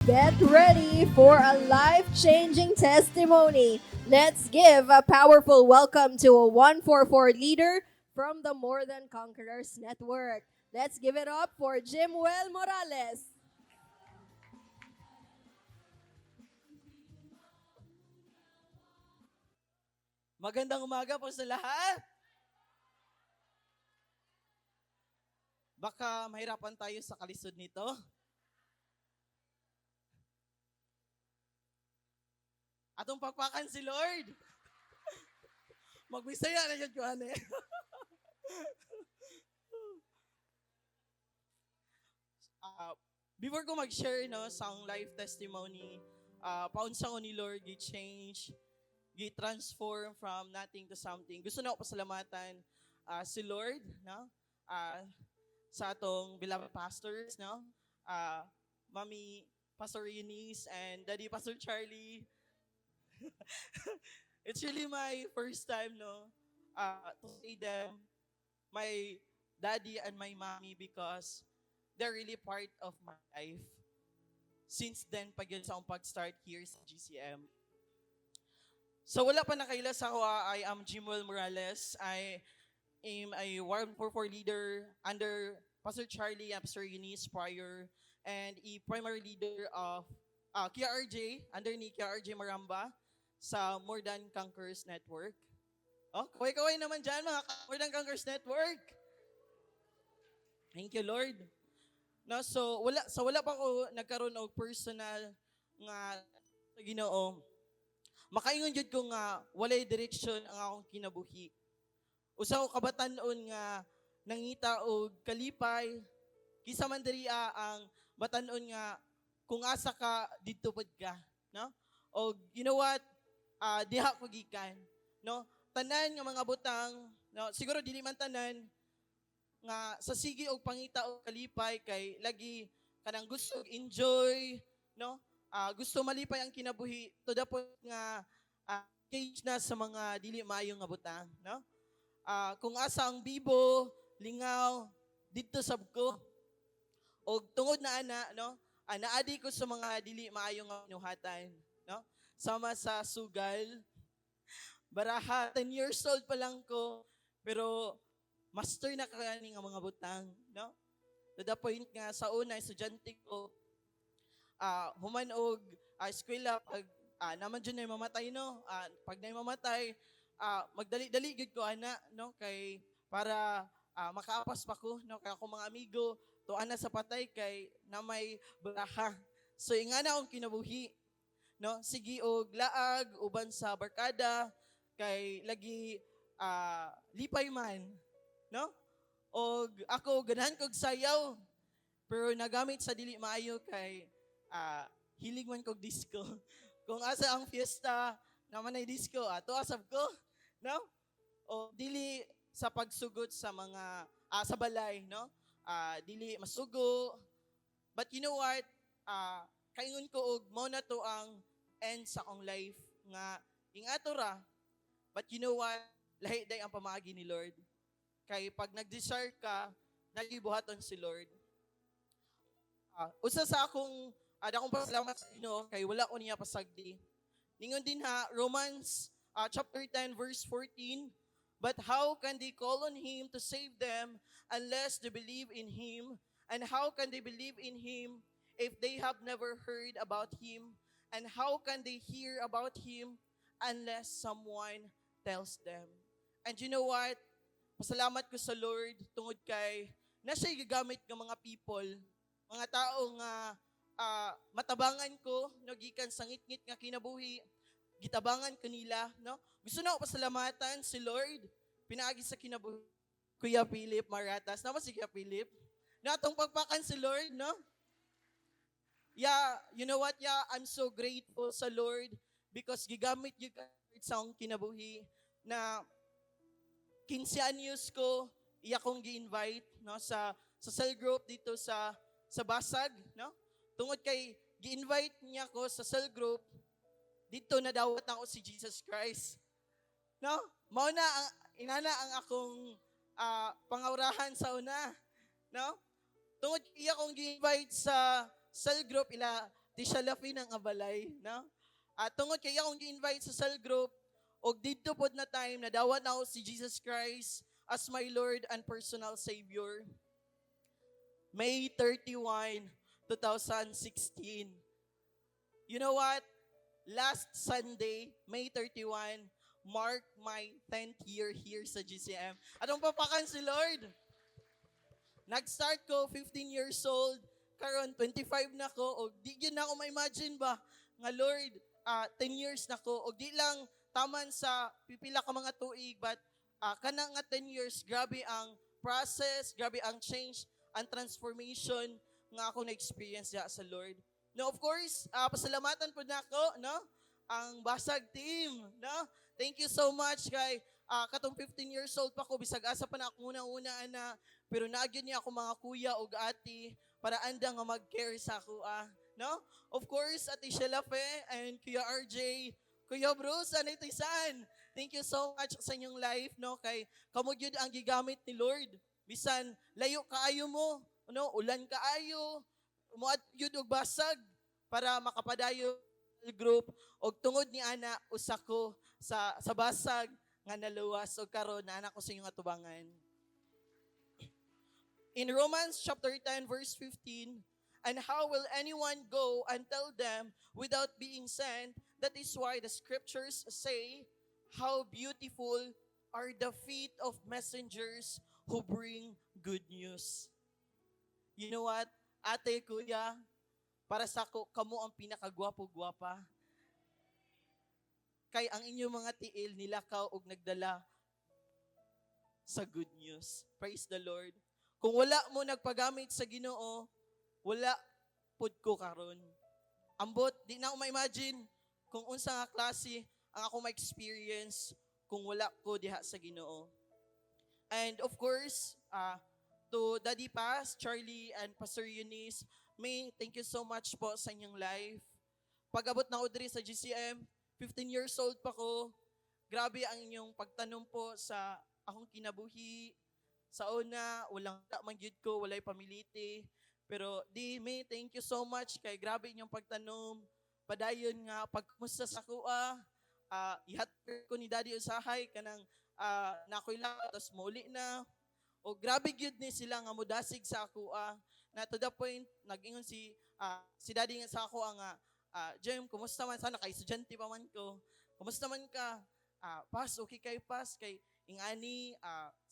Get ready for a life-changing testimony. Let's give a powerful welcome to a 144 leader from the More Than Conquerors Network. Let's give it up for Jimwell Morales. Magandang umaga po sa lahat. Baka mahirapan tayo sa kalisod nito. Atong pakpakan si Lord. Magbisaya na yun, Juan eh. Ah, Before ko mag-share no, sa akong life testimony, paunsa ko ni Lord, gi-change, gi-transform from nothing to something. Gusto na ako pasalamatan si Lord, no? Ah, sa atong beloved pastors, no? Ah, Mami Pastor Eunice and Daddy Pastor Charlie. It's really my first time, no, to say them, my daddy and my mommy, because they're really part of my life. Since then, pag yun sa akong pag-start here sa GCM. So wala pa nakaila sa ako, I am Jimwell Morales. I am a 144 leader under Pastor Charlie and Pastor Eunice prior, and a primary leader of KRJ, under ni KRJ Maramba sa More Than Conquerors Network. Oh, kaway-kaway naman dyan mga More Than Conquerors Network. Thank you, Lord. No, so wala pa ko nagkaroon og personal nga sa Ginoo. Makaingon jud ko nga walay direksyon ang akong kinabuhi. Usa ko kabatan-on nga nangita og kalipay kisa man diri ang batan-on nga kung asa ka didto pod ka, no? Og you know what? Diha ko gikan, no? Tanan nga mga butang, no? Siguro dili man tanan nga sa sige og pangita og kalipay kay lagi kanang gusto og enjoy, no? Gusto malipay ang kinabuhi to the point nga cage na sa mga dili maayo nga butang, no? Kung asa ang bibo, lingaw didto sabko og tungod na ana, no? Naadi ko sa mga dili maayo nga pinuhatan, no? Sama sa sugal, baraha, 10 years old pa lang ko, pero master na kani nga mga butang, no? To the point nga sa una estudyante ko, human og eskwela pag naman dyan na mamatay, no? Pag na mamatay, magdali-dali gid ko ana, no? Kay para makaapas pa ko, no? Kaya ako mga amigo, to ana sa patay kay na may baraha. So ingana akong kinabuhi, no? Sige og laag uban sa barkada kay lagi lipay man, no? Og ako ganahan kog sayaw pero nagamit sa dili maayo kay hilig man kog disco. Kung asa ang fiesta naman ay disco, ato asab ko, no? O dili sa pagsugod sa mga sa balay, no? Dili masugo. But you know what? Kaingon ko og mao na to ang end sa akong life nga ingato ra. But you know what? Lahi day ang pamaagi ni Lord. Kay pag nag-desire ka, nagibuhaton si Lord. Usa sa akong dakong pasalamat sa Ginoo kay wala ko niya pasagdi. Ningon din ha, Romans chapter 10 verse 14, but how can they call on him to save them unless they believe in him? And how can they believe in him if they have never heard about him? And how can they hear about him unless someone tells them? And you know what? Pasalamat ko sa Lord tungod kay na siya gagamit ng mga people, mga tao nga matabangan ko, no, gikan sa ngit-ngit nga kinabuhi, gitabangan ko nila, no? Gusto na ako pasalamatan si Lord, pinaagi sa kinabuhi, Kuya Philip Maratas. Naman si Kuya Philip. Natong pagpakan si Lord, no? Yeah, you know what? Yeah, I'm so grateful sa Lord because gigamit yung sa akong kinabuhi na 15 anyos ko, iya kong gi-invite, no, sa cell group dito sa Basag, no? Tungod kay gi-invite niya ko sa cell group, dito na dawat ako si Jesus Christ. No? Mao na ang inana ang akong pangawrahan sa una, no? Tungod iya kong gi-invite sa cell group ila ti siya lafi ng abalay, no? At tungod kaya akong gi-invite sa cell group, og dito pod na time, nadawat na ako si Jesus Christ as my Lord and personal Savior. May 31, 2016. You know what? Last Sunday, May 31, mark my 10th year here sa GCM. Atong papakan si Lord. Nag-start ko 15 years old, karon 25 na ko, o di yun na ako ma-imagine ba, nga Lord, 10 years na ko, o di lang taman sa pipila ka mga tuig, but kana nga 10 years, grabe ang process, grabe ang change, ang transformation nga ako na-experience ya sa Lord. No, of course, pasalamatan po na ako, no? Ang Basag team, no? Thank you so much kay katong 15 years old pa ko, bisag asa pa na ako una-una na, pero nagyan niya ako mga kuya o ati para anda nga mag-care sa ako, no? Of course, Ate Shelafe and Kuya RJ, Kuya Bruce, ano ito isan? Thank you so much sa inyong life, no? Kay kamod yun ang gigamit ni Lord. Bisan, layo kaayo mo, no? Ulan kaayo, umuad yun og basag para makapadayo group og tungod ni ana usa ko sa basag nga naluwas og karon na anak ko sa inyong atubangan. In Romans chapter 10 verse 15, and how will anyone go and tell them without being sent? That is why the scriptures say, how beautiful are the feet of messengers who bring good news. You know what? Ate, kuya, para sa ko, kamo ang pinakagwapo-gwapa. Kay ang inyong mga tiil nilakaw og nagdala sa good news. Praise the Lord. Kung wala mo nagpagamit sa Ginoo, wala pud ko karon. Ambot, di na ako ma-imagine kung unsa nga klase ang ako ma-experience kung wala ko diha sa Ginoo. And of course, to Daddy Paz, Charlie, and Pastor Eunice, May, thank you so much po sa inyong life. Pag-abot na ko diri sa GCM, 15 years old pa ko. Grabe ang inyong pagtanong po sa akong kinabuhi. Sa una, walang mangyud ko, walay pamiliti. Pero di, May, thank you so much kay grabe inyong pagtanong. Padayon nga, pagkumusta sa kuha, ihat ko ni Daddy usahay kanang nakoy lang, tapos muli na. O grabe gyud ni sila nga mudasig sa ako na to the point nag-ingon si Daddy nga sa ako nga Jem, kumusta man sana kay estudyante pa man ko. Kumusta man ka? Pas okay kay pas kay ingani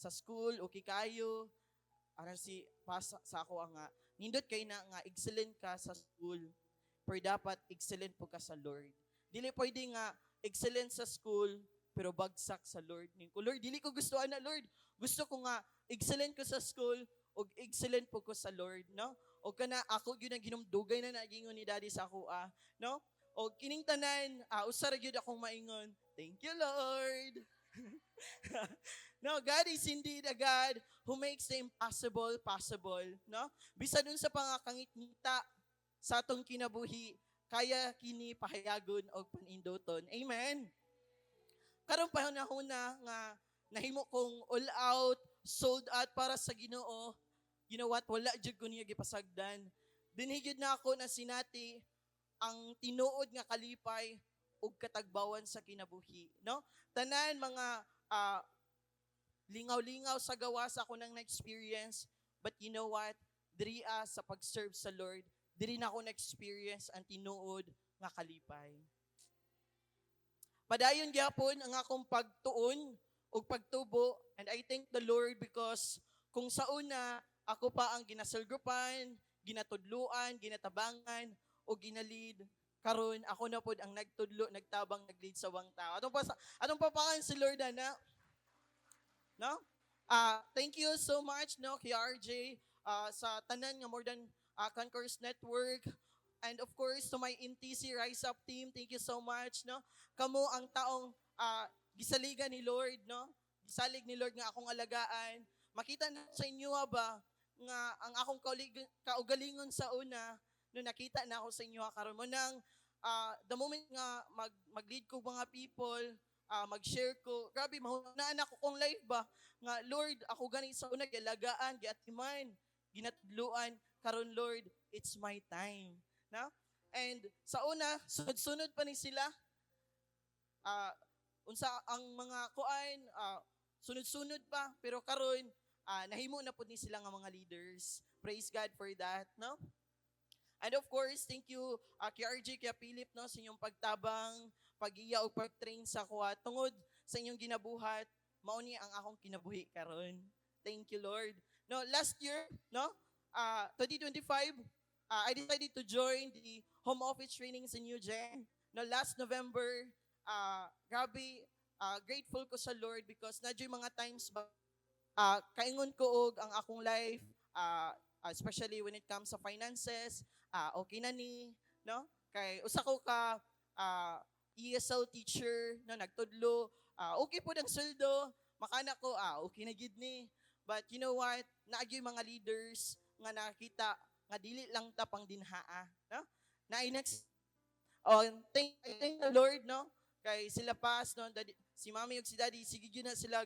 sa school okay kayo. Aran si pas sa ako nga nindot kay na nga excellent ka sa school. Pero dapat excellent po ka sa Lord. Dili pwede nga excellent sa school pero bagsak sa Lord. Ko Lord, dili ko gusto na Lord. Gusto ko nga excellent ko sa school o excellent po ko sa Lord, no? O kana ako gyud ang ginumdugay na nagingon ni Daddy sa ako, no? O kining tanan, usara gyud akong maingon. Thank you, Lord. No, God is indeed a God who makes the impossible possible, no? Bisa dun sa pangakangit-ngita sa atong kinabuhi, kaya kini pahayagon og panindoton. Amen. Karon panahona nga nahimo kong all out, sold out para sa Ginoo. You know what? Wala jud ko niya gipasagdan. Dinhi gyud na ako na sinati ang tinuod nga kalipay ug katagbawan sa kinabuhi, no? Tanan mga lingaw-lingaw sa gawas ako nang na-experience, but you know what? Diri sa pag-serve sa Lord, diri na ako na-experience ang tinuod nga kalipay. Padayon gyapon ang akong pagtuon ug pagtubo, and I thank the Lord because kung sa una ako pa ang ginaselgrupan, ginatudluan, ginatabangan o ginalid, karon ako na pod ang nagtudlo, nagtabang, naglead sa wang tao. Atong papakan si Lord na, no? Thank you so much, no, kay RJ, sa tanan nga More Than Conquerors Network, and of course to my NTC Rise Up team, thank you so much, no? Kamo ang taong gisaligan ni Lord, no? Gisalig ni Lord nga akong alagaan. Makita na sa inyo ba nga ang akong kaugalingon sa una no nakita na ako sa inyo karon mo nang the moment nga mag-lead ko mga people, mag-share ko, grabe mahunaan ako kong life ba nga Lord, ako gani sa una gialagaan, giatiman, ginatudluan, karon Lord, it's my time, no? And sa una, sunod-sunod pa ni sila. Ah, unsa ang mga kuan, sunod-sunod pa, pero karon nahimo na pud ni sila nga mga leaders. Praise God for that, no? And of course, thank you kay RJ, kay Philip, no, sa inyong pagtabang, pag-iya o pag-train sa kuha tungod sa inyong ginabuhat. Mao ni ang akong kinabuhi karon. Thank you, Lord. No, last year, no, 2025, I decided to join the home office training sa New Gen. No, last November, grabe, grateful ko sa Lord because nadyo'y mga times ba kaingon ko og ang akong life, especially when it comes sa finances, okay na ni, no? Kay usa ko ka ESL teacher no nagtudlo, okay po ang sweldo, makana ko okay na gid ni. But you know what? Naagyoy mga leaders nga nakita nga dili lang ta pang dinhaa, no? Na next I thank the Lord, no? Kay sila pas no, daddy, si Mami ug si Daddy sige gyud na sila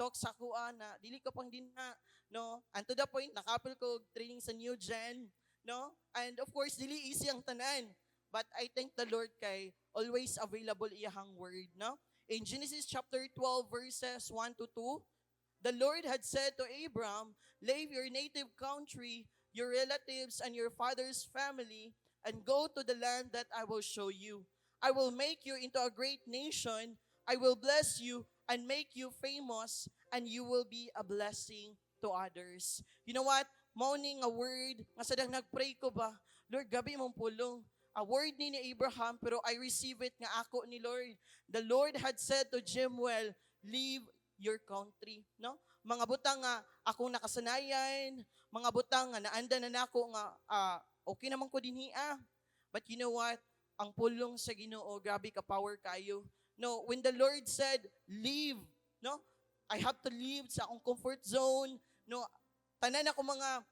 talk sa kuan na dili ka pang dinha, no? And to the point nakapil ko og training sa New Gen, no? And of course dili easy ang tanan. But I thank the Lord kay always available iyahang word, no? In Genesis chapter 12 verses 1 to 2, the Lord had said to Abram, "Leave your native country, your relatives and your father's family, and go to the land that I will show you. I will make you into a great nation. I will bless you and make you famous, and you will be a blessing to others." You know what? Morning a word, nga sadang nagpray ko ba, Lord, gabi mong pulong. A word ni Abraham, pero I receive it nga ako ni Lord. The Lord had said to Jemuel, leave your country. No? Mga butang nga akong nakasanayan, mga butang nga naanda na nako nga okay naman ko dinhi. But you know what? Ang pulong sa Ginoo, grabe ka power kayo. No, when the Lord said, leave, no? I have to leave sa akong comfort zone. No, tanan ako mga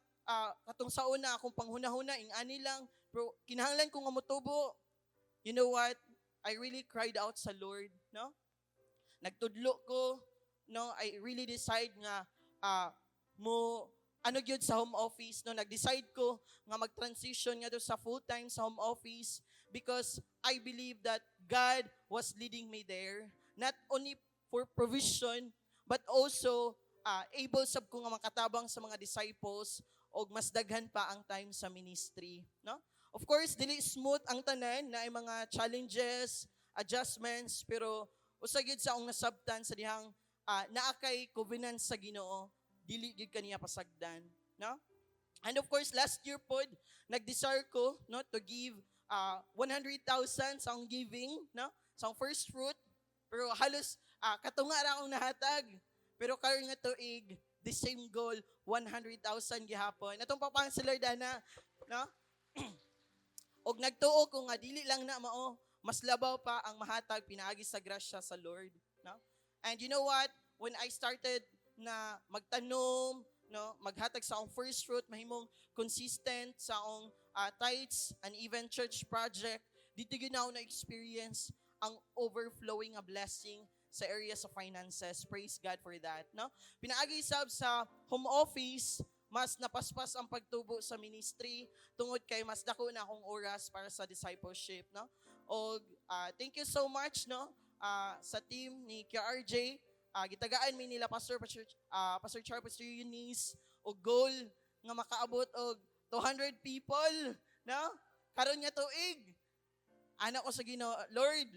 katong sa una akong panghuna-huna ingani lang, pero kinahanglan ko nga motubo. You know what? I really cried out sa Lord, no? Nagtudlo ko, no? I really decide nga mo ano gyud sa home office, no? Nag-decide ko nga mag-transition nga do sa full-time sa home office because I believe that God was leading me there, not only for provision but also able sab ko nga makatabang sa mga disciples og mas daghan pa ang time sa ministry, no? Of course, dili smooth ang tanan, na ay mga challenges, adjustments, pero usa gyud sa akong nasabtan sa dihang naa kay covenant sa Ginoo, dili gyud kaniya pasagdan, no? And of course, last year pod nag-desire ko, no, to give 100,000 sa akong giving, no? Sa akong first fruit, pero halos katunga ra akong nahatag. Pero karon nga tuig, the same goal, 100,000 gihapon. Atong papang si Lord ana, no? Og nagtuo ko nga dili lang na mao, mas labaw pa ang mahatag pinaagi sa grasya sa Lord, no? And you know what? When I started na magtanom, no, maghatag sa akong first fruit, mahimong consistent sa akong tithes and even church project, dito gyud na ako na-experience ang overflowing a blessing sa area sa finances. Praise God for that, no? Pinaagi sab sa home office, mas napaspas ang pagtubo sa ministry tungod kay mas dako na akong oras para sa discipleship, no? Og thank you so much, no, sa team ni KRJ. Gitagaan mi nila Pastor Char, Pastor Eunice, og goal nga makaabot og 200 people, no? Karon nga tuig, ana ko sa Ginoo, Lord,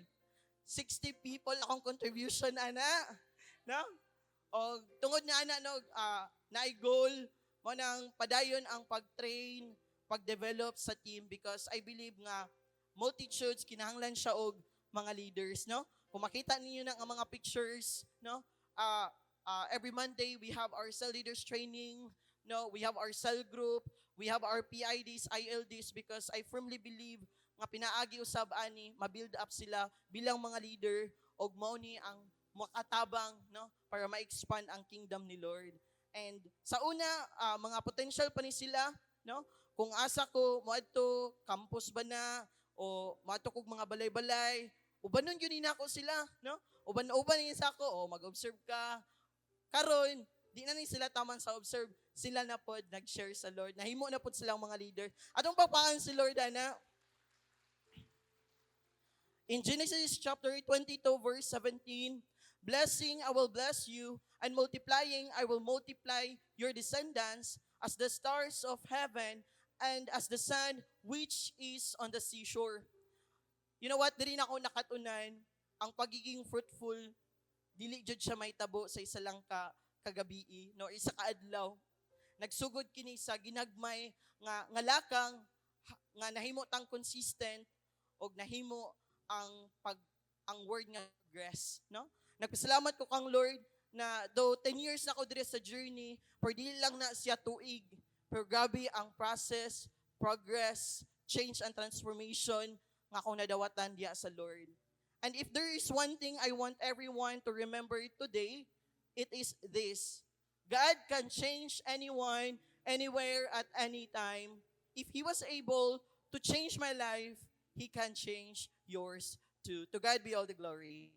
60 people akong contribution ana, no? O tungod nga ana no, naay goal mo nang padayon ang pag-train, pag-develop sa team because I believe nga multitudes kinahanglan siya og mga leaders, no? Kung makita ninyo na ang mga pictures, no? Every Monday we have our cell leaders training, no? We have our cell group, we have our PIDs, ILDs because I firmly believe nga pinaagi usab ani ma-build up sila bilang mga leader og mao ni ang makatabang, no, para ma-expand ang kingdom ni Lord. And sa una mga potential pa ni sila, no, kung asa ko moadto campus ba na o moadto kog mga balay-balay, ubanon gyud ni nako sila, no, uban-uban ni sa ako, mag-observe ka karon di na ni sila taman sa observe, sila na pod nag-share sa Lord, nahimo na pod silang mga leader. Atong papaan si Lord ana, In Genesis chapter 22, verse 17, blessing I will bless you, and multiplying I will multiply your descendants as the stars of heaven and as the sand which is on the seashore. You know what? Diri na ako nakatunan, ang pagiging fruitful, dili jud siya may tabo sa isa lang kagabi, no? Isa ka adlaw. Nagsugod kini sa ginagmay nga lakang nga nahimo tang consistent og nahimo ang word nga progress, no? Nagpasalamat ko kang Lord na though 10 years na ako dire sa journey, pero dili lang na siya tuig, pero grabe ang process, progress, change and transformation nga akong nadawatan diya sa Lord. And if there is one thing I want everyone to remember today, it is this. God can change anyone, anywhere, at any time. If He was able to change my life, He can change yours too. To God be all the glory.